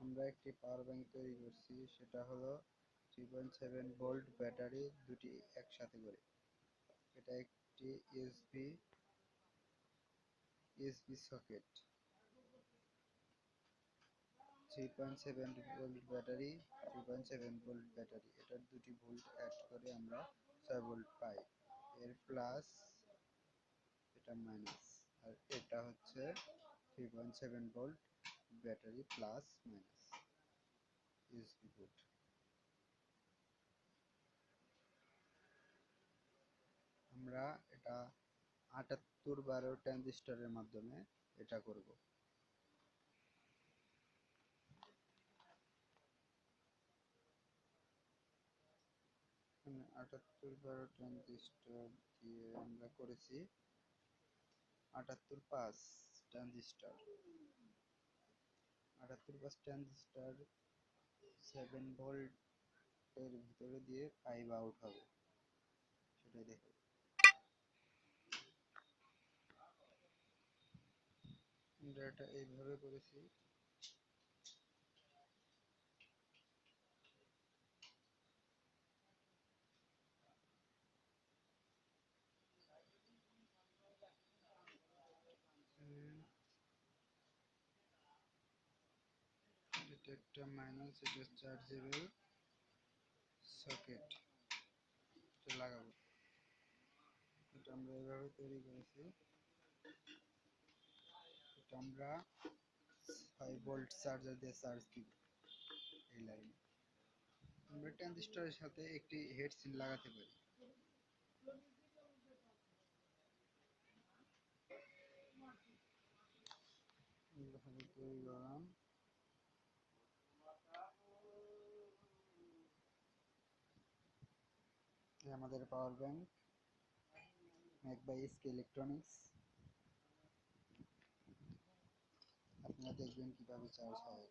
আমরা একটি power bank তৈরি করছি, সেটা হলো 3.7 ভোল্ট ব্যাটারি দুটি একসাথে করে। এটা একটি USB socket. 3.7 volt battery, 3.7 volt battery, এটার দুটি ভোল্ট অ্যাড করে আমরা 6 ভোল্ট পাই। এর প্লাস, এটা মাইনাস, আর এটা হচ্ছে 3.7 volt battery plus minus USB port. আমরা এটা 7812 ট্রানজিস্টরের মাধ্যমে এটা করব। 7812 ট্রানজিস্টর দিয়ে আমরা করেছি 78.5 ট্রানজিস্টর। 78.5 ট্রানজিস্টর 7 ভোল্টের ভিতরে দিয়ে 5 আউট হবে, সেটাই দেখো। আমরা এটা এইভাবে করেছি। এটা একটা মাইনাস, এটা চার্জেবল সকেট, এটা লাগাবো। এটা আমরা এইভাবে তৈরি করেছি। এটা আমরা 5 ভোল্ট চার্জার দিয়ে চার্জ দিব এই লাইনে। আমরা ট্রানজিস্টরের সাথে একটি হেডসিন লাগাতে পারি। এইভাবে তৈরি করলাম। আমাদের power bank make by SK electronics. আপনারা দেখবেন কিভাবে চার্জ হয়।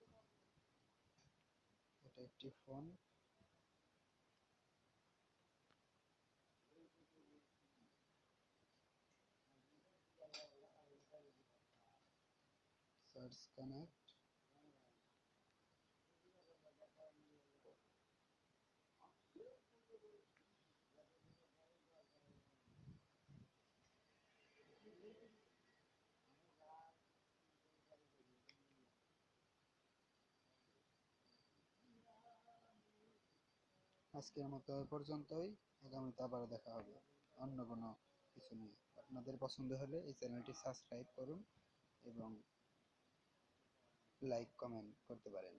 এটা একটি ফোন। Charge connect. আজকের মতো এ পর্যন্তই। আগামীতে আবার দেখা হবে অন্য কোনো কিছু নিয়ে। আপনাদের পছন্দ হলে এই চ্যানেলটি সাবস্ক্রাইব করুন এবং লাইক কমেন্ট করতে পারেন।